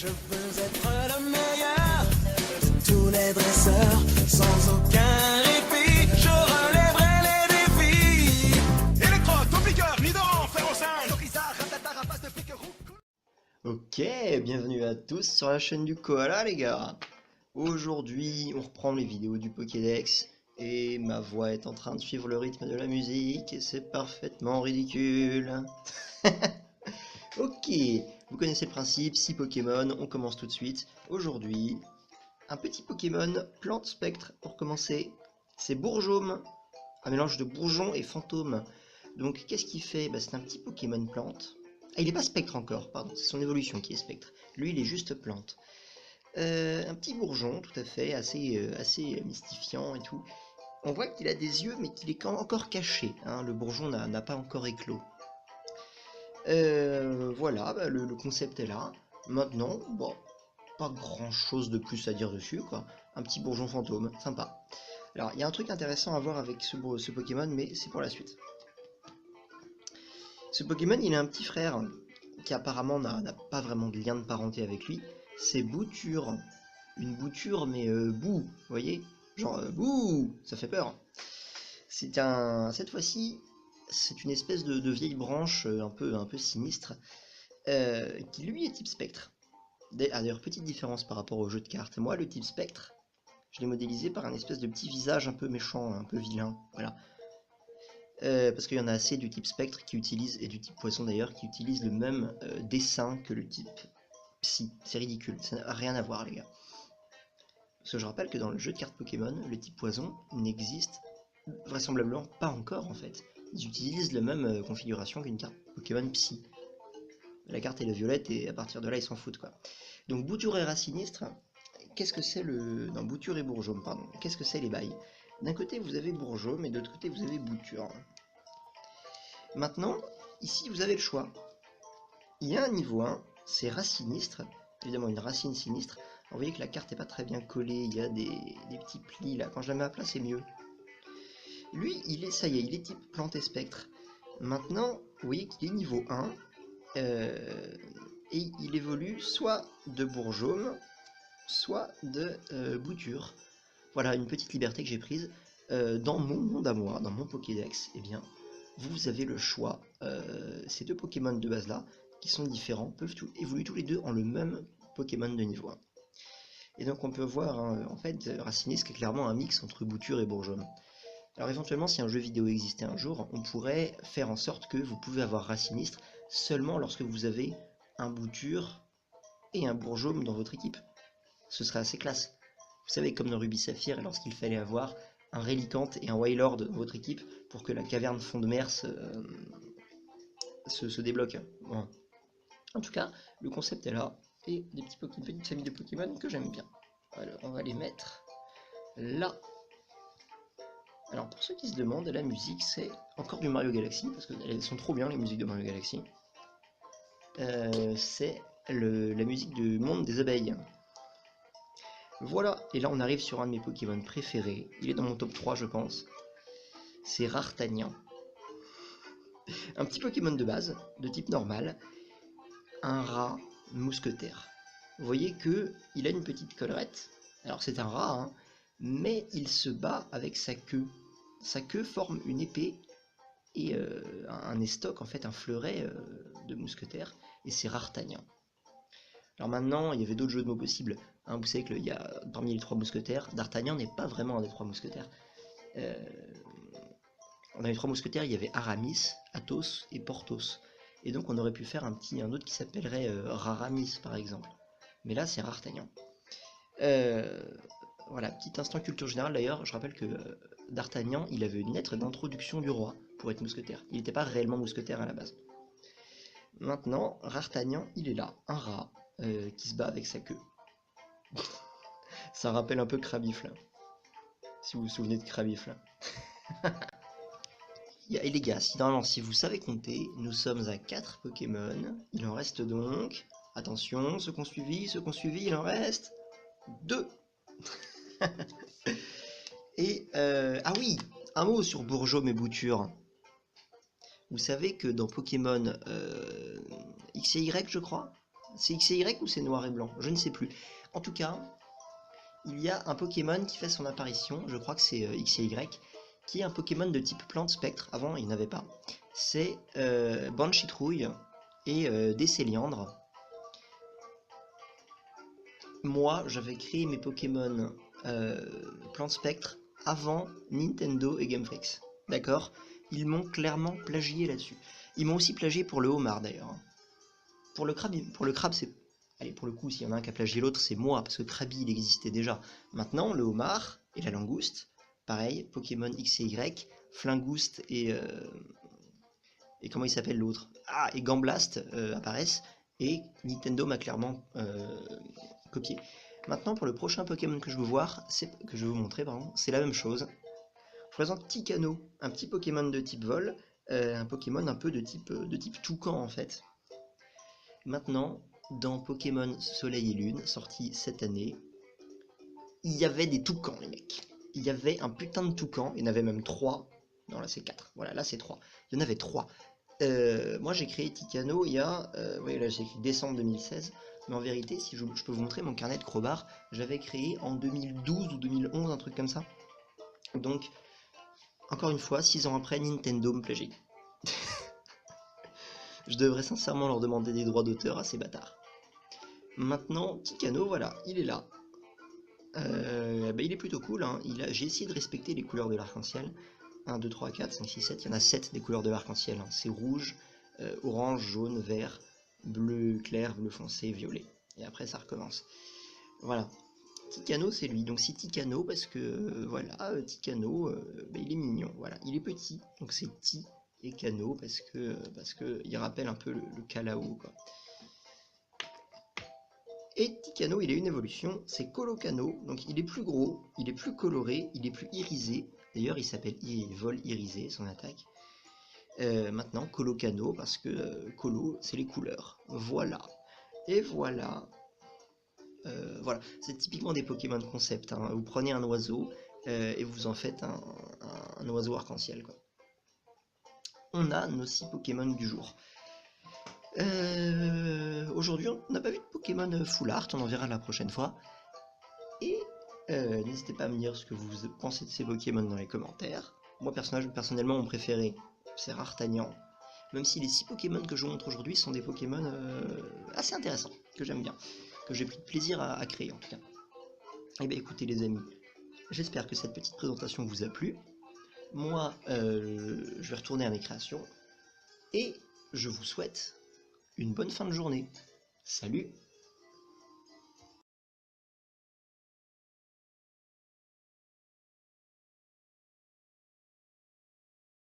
Je veux être le meilleur de tous les dresseurs, sans aucun répit, je relèverai les défis. Électro, top piqueur, leader, fer au sein, Lorisa, ratata, rapace de pique roux. Ok, bienvenue à tous sur la chaîne du Koala les gars. Aujourd'hui on reprend les vidéos du Pokédex et ma voix est en train de suivre le rythme de la musique et c'est parfaitement ridicule. Ok, vous connaissez le principe, 6 Pokémon, on commence tout de suite. Aujourd'hui, un petit Pokémon plante spectre pour commencer. C'est Bourjôme, un mélange de bourgeon et fantôme. Donc qu'est-ce qu'il fait? C'est un petit Pokémon plante. Ah, il n'est pas spectre encore, pardon, c'est son évolution qui est spectre. Lui, il est juste plante. Un petit bourgeon, tout à fait, assez mystifiant et tout. On voit qu'il a des yeux, mais qu'il est encore caché. Hein, le bourgeon n'a pas encore éclos. Voilà, le concept est là. Maintenant, bon, pas grand chose de plus à dire dessus, quoi. Un petit bourgeon fantôme, sympa. Alors, il y a un truc intéressant à voir avec ce Pokémon, mais c'est pour la suite. Ce Pokémon, il a un petit frère qui apparemment n'a pas vraiment de lien de parenté avec lui. C'est Bouture. Une bouture, mais bouh, vous voyez? Genre bouh, ça fait peur. Cette fois-ci, c'est une espèce de vieille branche un peu sinistre, qui lui est type spectre. D'ailleurs, petite différence par rapport au jeu de cartes. Moi, le type spectre, je l'ai modélisé par un espèce de petit visage un peu méchant, un peu vilain. Voilà. Parce qu'il y en a assez du type spectre qui utilise, et du type poisson d'ailleurs, qui utilise le même dessin que le type psy. C'est ridicule, ça n'a rien à voir les gars. Parce que je rappelle que dans le jeu de cartes Pokémon, le type poison n'existe vraisemblablement pas encore en fait. Ils utilisent la même configuration qu'une carte Pokémon psy. La carte est la violette et à partir de là ils s'en foutent quoi. Donc Bouture et Racinistre, qu'est-ce que c'est le... Non, Bouture et Bourjôme, pardon. Qu'est-ce que c'est les bails? D'un côté vous avez Bourjôme et de l'autre côté vous avez Bouture. Maintenant, ici vous avez le choix. Il y a un niveau 1, c'est Racinistre, évidemment une racine sinistre. Alors, vous voyez que la carte n'est pas très bien collée, il y a des petits plis là, quand je la mets à plat c'est mieux. Lui, ça y est, il est type plante et spectre. Maintenant, vous voyez qu'il est niveau 1, et il évolue soit de Bourjôme, soit de Bouture. Voilà, une petite liberté que j'ai prise. Dans mon monde à moi, dans mon Pokédex, eh bien, vous avez le choix. Ces deux Pokémon de base là, qui sont différents, peuvent évoluer tous les deux en le même Pokémon de niveau 1. Et donc on peut voir, hein, en fait, Racinis qui est clairement un mix entre Bouture et Bourjôme. Alors éventuellement, si un jeu vidéo existait un jour, on pourrait faire en sorte que vous pouvez avoir Racinistre seulement lorsque vous avez un Bouture et un Bourjôme dans votre équipe. Ce serait assez classe. Vous savez, comme dans Ruby Saphir, lorsqu'il fallait avoir un Relicanth et un Wailord dans votre équipe pour que la caverne fond de mer se débloque. Bon. En tout cas, le concept est là, et une petite famille de Pokémon que j'aime bien. Alors, on va les mettre là. Alors, pour ceux qui se demandent, la musique, c'est encore du Mario Galaxy, parce qu'elles sont trop bien, les musiques de Mario Galaxy. C'est la musique du monde des abeilles. Voilà, et là on arrive sur un de mes Pokémon préférés. Il est dans mon top 3, je pense. C'est Rartanian. Un petit Pokémon de base, de type normal. Un rat mousquetaire. Vous voyez que il a une petite collerette. Alors c'est un rat, hein, mais il se bat avec sa queue. Sa queue forme une épée et un estoc, en fait, un fleuret de mousquetaire. Et c'est Rartanian. Alors maintenant, il y avait d'autres jeux de mots possibles. Hein, vous savez qu'il y a parmi les 3 mousquetaires, D'Artagnan n'est pas vraiment un des 3 mousquetaires. Dans les 3 mousquetaires, il y avait Aramis, Athos et Porthos. Et donc on aurait pu faire un autre qui s'appellerait Raramis par exemple. Mais là c'est Rartagnan. Voilà, petit instant culture générale d'ailleurs, je rappelle que D'Artagnan, il avait une lettre d'introduction du roi pour être mousquetaire. Il n'était pas réellement mousquetaire à la base. Maintenant, Rartagnan, il est là, un rat qui se bat avec sa queue. Ça rappelle un peu Crabifle, si vous vous souvenez de Crabifle. Et les gars, si vous savez compter, nous sommes à 4 Pokémon. Il en reste donc... Attention, ceux qu'on suivi, il en reste 2. Et, ah oui, un mot sur Bourjôme et Bouture. Vous savez que dans Pokémon X et Y, je crois, C'est X et Y ou c'est noir et blanc? Je ne sais plus. En tout cas, il y a un Pokémon qui fait son apparition, je crois que c'est X et Y, qui est un Pokémon de type plante spectre. Avant, il n'y en avait pas. C'est Banchitrouille et Décéliandre. Moi, j'avais créé mes Pokémon plante spectre avant Nintendo et Game Freak. D'accord? Ils m'ont clairement plagié là-dessus. Ils m'ont aussi plagié pour le homard d'ailleurs. Pour le crabe, c'est... Allez, pour le coup, s'il y en a un qui a plagié l'autre, c'est moi, parce que Krabi, il existait déjà. Maintenant, le homard et la langouste, pareil, Pokémon X et Y, Flingouste et comment il s'appelle l'autre? Ah, et Gamblast apparaissent, et Nintendo m'a clairement copié. Maintenant, pour le prochain Pokémon que je veux voir, que je vais vous montrer, pardon, c'est la même chose. Je présente Tikano, un petit Pokémon de type vol, un Pokémon un peu de type toucan en fait. Maintenant, dans Pokémon Soleil et Lune, sorti cette année, il y avait des toucans, les mecs. Il y avait un putain de toucan, il y en avait même 3. Non, là c'est 4. Voilà, là c'est 3. Il y en avait 3. Moi j'ai créé Tikano il y a... oui, là j'ai écrit décembre 2016. Mais en vérité, si je peux vous montrer mon carnet de Crowbar, j'avais créé en 2012 ou 2011, un truc comme ça. Donc, encore une fois, 6 ans après, Nintendo me plagie. Je devrais sincèrement leur demander des droits d'auteur à ces bâtards. Maintenant, Tikano, voilà, il est là. Il est plutôt cool, hein. J'ai essayé de respecter les couleurs de l'arc-en-ciel. 1, 2, 3, 4, 5, 6, 7, il y en a 7 des couleurs de l'arc-en-ciel. Hein. C'est rouge, orange, jaune, vert, bleu clair, bleu foncé, violet. Et après ça recommence. Voilà. Tikano c'est lui, donc c'est Tikano parce que voilà, Tikano, il est mignon, voilà, il est petit, donc c'est Ti et Kano parce que il rappelle un peu le Kalao quoi. Et Tikano il a une évolution, c'est Colocano, donc il est plus gros, il est plus coloré, il est plus irisé, d'ailleurs il s'appelle vol irisé son attaque. Maintenant Colocano parce que Colo c'est les couleurs, voilà, et voilà. Voilà, c'est typiquement des Pokémon concept. Hein. Vous prenez un oiseau et vous en faites un oiseau arc-en-ciel. On a nos 6 Pokémon du jour. Aujourd'hui, on n'a pas vu de Pokémon full art, on en verra la prochaine fois. Et n'hésitez pas à me dire ce que vous pensez de ces Pokémon dans les commentaires. Moi, personnellement, mon préféré, c'est Rartagnan. Même si les 6 Pokémon que je vous montre aujourd'hui sont des Pokémon assez intéressants, que j'aime bien. Que j'ai pris de plaisir à créer en tout cas. Et bien écoutez les amis, j'espère que cette petite présentation vous a plu. Moi, je vais retourner à mes créations. Et je vous souhaite une bonne fin de journée. Salut!